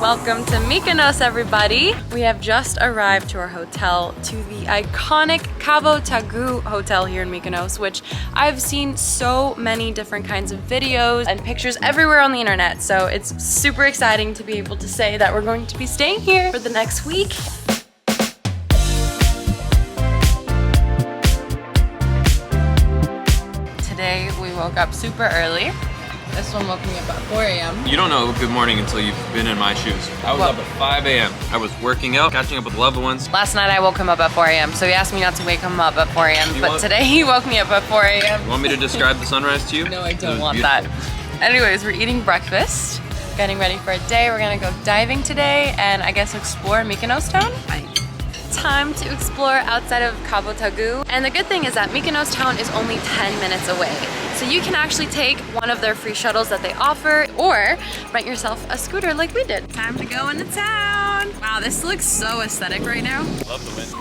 Welcome to Mykonos, everybody. We have just arrived to our hotel, to the iconic Cavo Tagu hotel here in Mykonos, which I've seen so many different kinds of videos and pictures everywhere on the internet. So it's super exciting to be able to say that we're going to be staying here for the next week. Today we woke up super early. This one woke me up at 4 a.m. You don't know good morning until you've been in my shoes. I was up at 5 a.m. I was working out, catching up with loved ones. Last night I woke him up at 4 a.m. So he asked me not to wake him up at 4 a.m. But today he woke me up at 4 a.m. You want me to describe the sunrise to you? No, I don't want that. Anyways, we're eating breakfast, getting ready for a day. We're gonna go diving today and I guess explore Mykonos town. Time to explore outside of Cavo Tagu. And the good thing is that Mykonos town is only 10 minutes away. So you can actually take one of their free shuttles that they offer or rent yourself a scooter like we did. Time to go into town. Wow, this looks so aesthetic right now. Love the wind.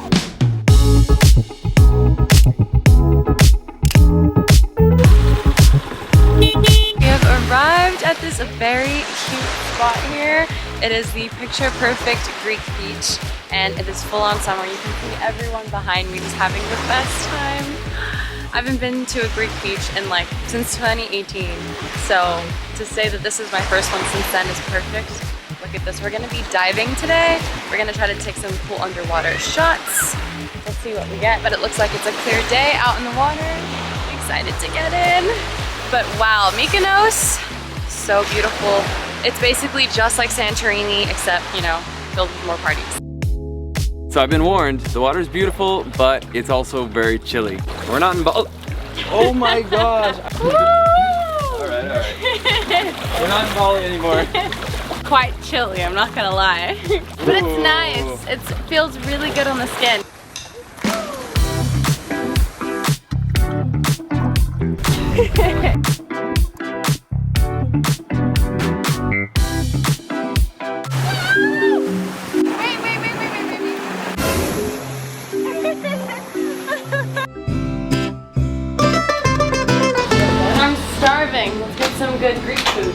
We have arrived at this very cute spot here. It is the picture-perfect Greek beach, and it is full-on summer. You can see everyone behind me just having the best time. I haven't been to a Greek beach in since 2018, so to say that this is my first one since then is perfect. Look at this, we're gonna be diving today. We're gonna try to take some cool underwater shots. Let's see what we get, but it looks like it's a clear day out in the water. Excited to get in. But wow, Mykonos, so beautiful. It's basically just like Santorini, except, you know, filled with more parties. So I've been warned, the water's beautiful, but it's also very chilly. We're not in Bali. Oh my gosh. All right. We're not in Bali anymore. Quite chilly, I'm not gonna lie. But it's nice. It feels really good on the skin. I'm starving. Let's get some good Greek food.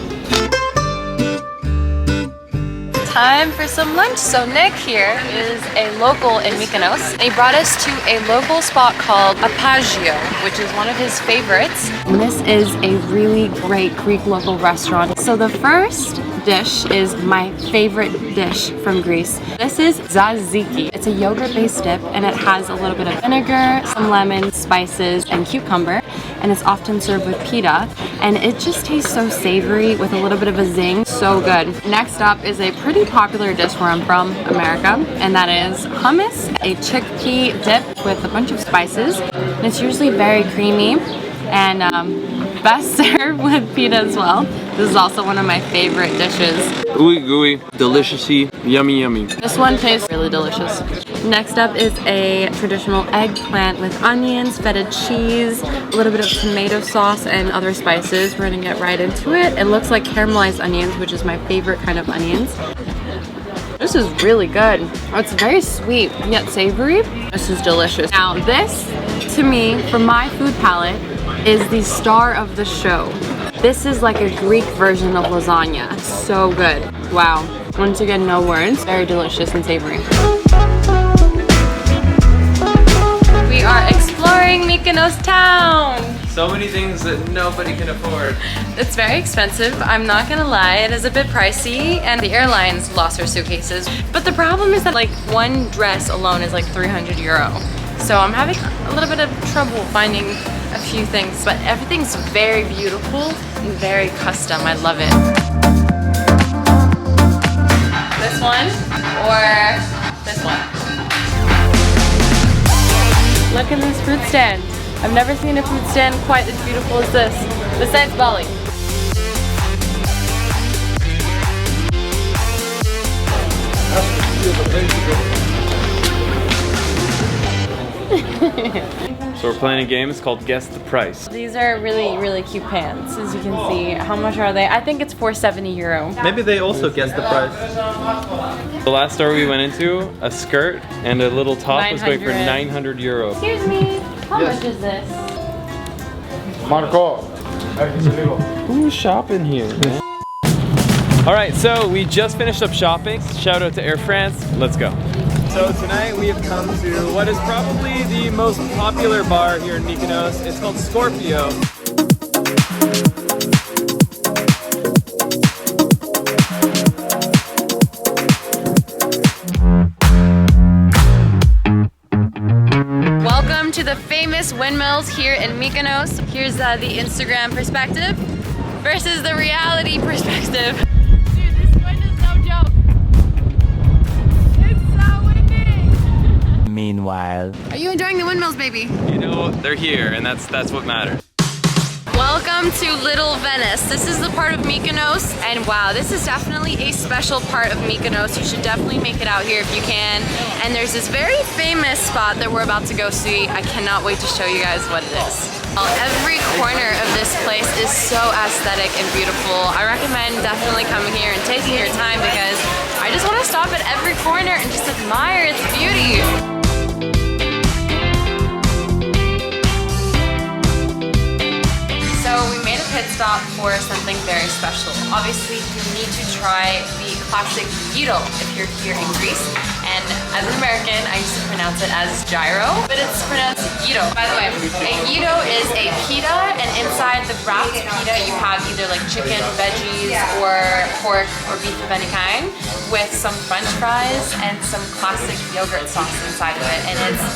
Time for some lunch. So Nick here is a local in Mykonos. He brought us to a local spot called Apagio, which is one of his favorites. And this is a really great Greek local restaurant. So the first dish is my favorite dish from Greece. This is tzatziki. It's a yogurt-based dip and it has a little bit of vinegar, some lemon, spices, and cucumber. And it's often served with pita. And it just tastes so savory with a little bit of a zing. So good. Next up is a pretty popular dish where I'm from, America, and that is hummus, a chickpea dip with a bunch of spices. And it's usually very creamy and best served with pita as well. This is also one of my favorite dishes. Ooey gooey, deliciousy, yummy yummy. This one tastes really delicious. Next up is a traditional eggplant with onions, feta cheese, a little bit of tomato sauce, and other spices. We're gonna get right into it. It looks like caramelized onions, which is my favorite kind of onions. This is really good. It's very sweet yet savory. This is delicious. Now this, to me, for my food palette, is the star of the show. This is like a Greek version of lasagna. So good. Wow. Once again, no words. Very delicious and savory. We are exploring Mykonos town. So many things that nobody can afford. It's very expensive, I'm not gonna lie. It is a bit pricey and the airlines lost their suitcases. But the problem is that one dress alone is 300 euro. So I'm having a little bit of trouble finding a few things, but everything's very beautiful and very custom. I love it. This one or this one? Look at this fruit stand. I've never seen a fruit stand quite as beautiful as this, besides Bali. So we're playing a game, it's called Guess the Price. These are really, really cute pants, as you can see. How much are they? I think it's 470 euro. Maybe they also guessed the price. The last store we went into, a skirt and a little top was going for 900 euro. Excuse me, how much is this? Marco. Who's shopping here, man? All right, so we just finished up shopping. Shout out to Air France. Let's go. So tonight we have come to what is probably the most popular bar here in Mykonos. It's called Scorpio. Welcome to the famous windmills here in Mykonos. Here's the Instagram perspective versus the reality perspective. Dude, this wind is no joke. It's so windy. Meanwhile. Are you enjoying the windmills, baby? You know, they're here, and that's what matters. Welcome to Little Venice. This is the part of Mykonos, and wow, this is definitely a special part of Mykonos. You should definitely make it out here if you can. And there's this very famous spot that we're about to go see. I cannot wait to show you guys what it is. Well, every corner of this place is so aesthetic and beautiful. I recommend definitely coming here and taking your time because I just want to stop at every corner and just admire its beauty. So we made a pit stop for something very special. Obviously, you need to try the classic gyro if you're here in Greece. And as an American, I used to pronounce it as gyro, but it's pronounced gyro. By the way, a gyro is a pita, and inside the wrapped pita, you have either like chicken, veggies, or pork, or beef of any kind, with some French fries and some classic yogurt sauce inside of it, and it's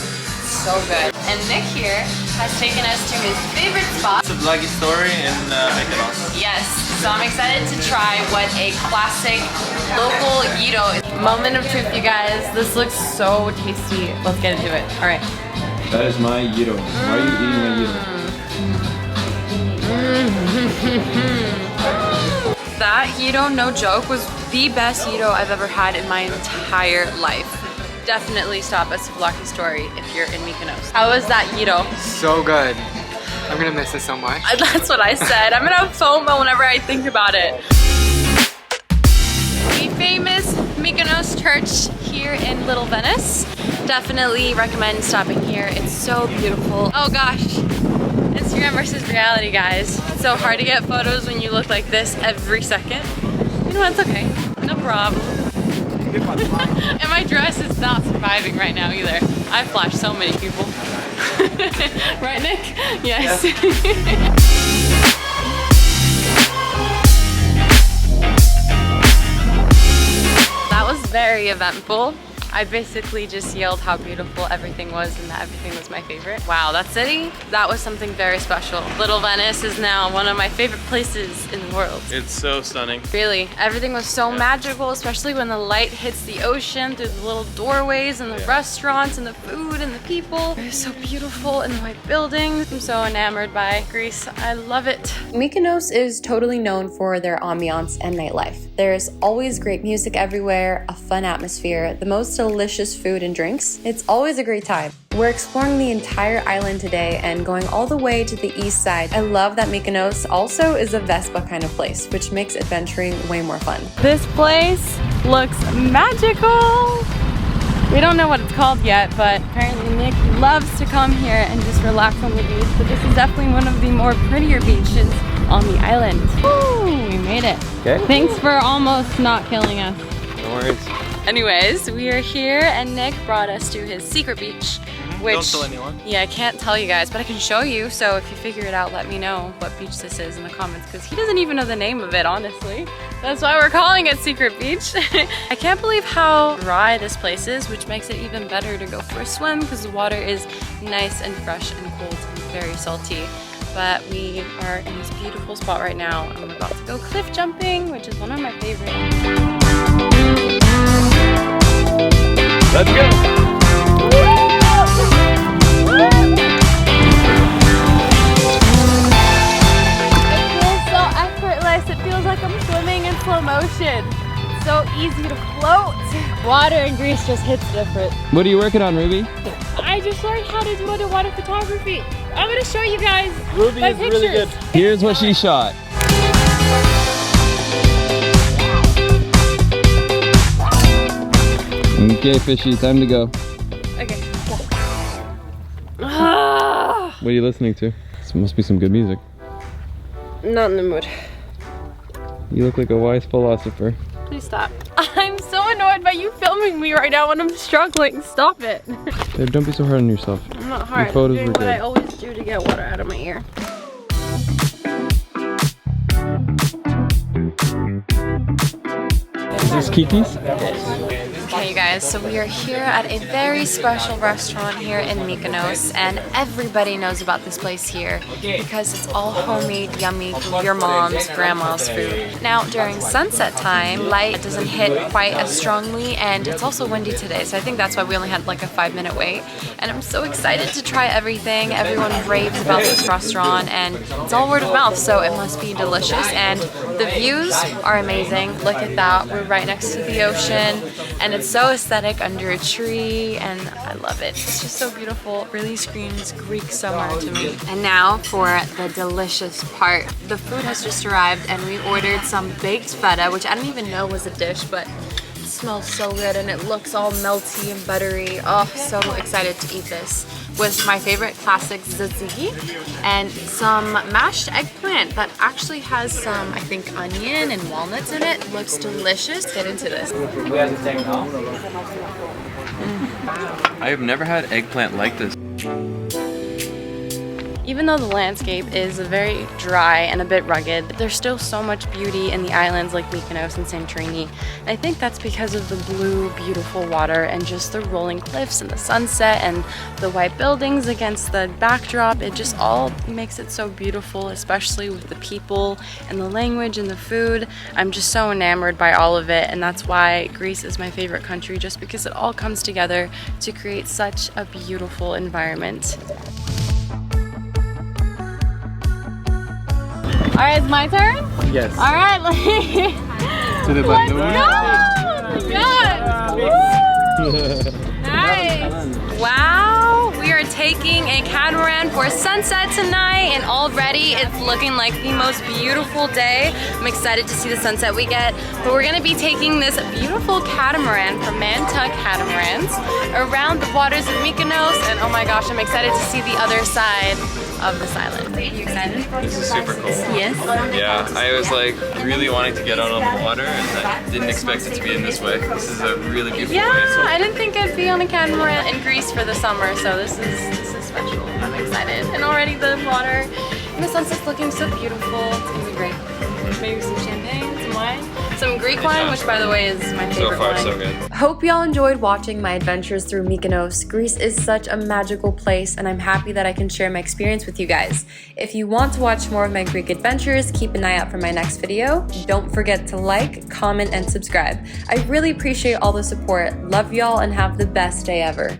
so good. And Nick here has taken us to his favorite spot. It's a vloggy story in Mykonos. Yes, so I'm excited to try what a classic local gyro is. Moment of truth, you guys. This looks so tasty. Let's get into it. All right. That is my gyro. Why are you eating my gyro? That gyro, no joke, was the best gyro I've ever had in my entire life. Definitely stop at Souvlaki Story if you're in Mykonos. How was that gyro? So good. I'm gonna miss it so much. That's what I said. I'm gonna have FOMO whenever I think about it. The famous Mykonos church here in Little Venice. Definitely recommend stopping here. It's so beautiful. Oh gosh. Instagram versus reality, guys. It's so hard to get photos when you look like this every second. You know what? It's okay. No problem. And my dress is not surviving right now either. I flashed so many people. Right, Nick? Yes. That was very eventful. I basically just yelled how beautiful everything was and that everything was my favorite. Wow, that city, that was something very special. Little Venice is now one of my favorite places in the world. It's so stunning. Really, everything was so magical, especially when the light hits the ocean through the little doorways and the restaurants and the food and the people. It was so beautiful, and the white buildings. I'm so enamored by Greece. I love it. Mykonos is totally known for their ambiance and nightlife. There's always great music everywhere, a fun atmosphere, the most delicious food and drinks. It's always a great time. We're exploring the entire island today and going all the way to the east side. I love that Mykonos also is a Vespa kind of place, which makes adventuring way more fun. This place looks magical. We don't know what it's called yet, but apparently Nick loves to come here and just relax on the beach. But this is definitely one of the more prettier beaches on the island. Woo, we made it. Okay. Thanks for almost not killing us. No worries. Anyways, we are here and Nick brought us to his secret beach. Which, Don't tell anyone. Yeah, I can't tell you guys, but I can show you. So if you figure it out, let me know what beach this is in the comments, because he doesn't even know the name of it, honestly. That's why we're calling it Secret Beach. I can't believe how dry this place is, which makes it even better to go for a swim because the water is nice and fresh and cold and very salty. But we are in this beautiful spot right now and we're about to go cliff jumping, which is one of my favorites. Let's go. It feels like I'm swimming in slow motion. It's so easy to float. Water in Greece just hits different. What are you working on, Ruby? I just learned how to do underwater photography. I'm gonna show you guys Ruby my is pictures. really good. Here's what she shot. Okay, fishy, time to go. Okay. What are you listening to? This must be some good music. Not in the mood. You look like a wise philosopher. Please stop. I'm so annoyed by you filming me right now when I'm struggling. Stop it. Babe, don't be so hard on yourself. I'm not hard. Your photos I'm were doing what good. I always do to get water out of my ear. Is this Kiki's? Okay, you guys, so we are here at a very special restaurant here in Mykonos, and everybody knows about this place here because it's all homemade, yummy, your mom's, grandma's food. Now, during sunset time, light doesn't hit quite as strongly, and it's also windy today, so I think that's why we only had like a 5-minute wait. And I'm so excited to try everything. Everyone raves about this restaurant, and it's all word of mouth, so it must be delicious. And the views are amazing. Look at that. We're right next to the ocean, and it's so aesthetic under a tree, and I love it. It's just so beautiful. It really screams Greek summer to me. And now for the delicious part. The food has just arrived, and we ordered some baked feta, which I don't even know was a dish, but it smells so good and it looks all melty and buttery. Oh, so excited to eat this with my favorite classic tzatziki and some mashed eggplant that actually has some, I think, onion and walnuts in it. Looks delicious. Get into this. I have never had eggplant like this. Even though the landscape is very dry and a bit rugged, there's still so much beauty in the islands like Mykonos and Santorini. And I think that's because of the blue, beautiful water and just the rolling cliffs and the sunset and the white buildings against the backdrop. It just all makes it so beautiful, especially with the people and the language and the food. I'm just so enamored by all of it, and that's why Greece is my favorite country, just because it all comes together to create such a beautiful environment. All right, it's my turn? Yes. All right, To the let's go! Yes! Woo! Nice! Wow, we are taking a catamaran for sunset tonight, and already it's looking like the most beautiful day. I'm excited to see the sunset we get, but we're gonna be taking this beautiful catamaran from Manta Catamarans around the waters of Mykonos, and oh my gosh, I'm excited to see the other side of this island. Are you excited? This is super cool. Yes. Yeah, I was like really wanting to get out on the water and I didn't expect it to be in this way. This is a really beautiful Yeah, place. I didn't think I'd be on a catamaran in Greece for the summer, so this is special. I'm excited. And already the water and the sunset's looking so beautiful. It's gonna be great. Maybe some champagne, some wine. Some Greek wine, which by the way is my favorite So far, wine. so good. Hope y'all enjoyed watching my adventures through Mykonos. Greece is such a magical place, and I'm happy that I can share my experience with you guys. If you want to watch more of my Greek adventures, keep an eye out for my next video. Don't forget to like, comment, and subscribe. I really appreciate all the support. Love y'all and have the best day ever.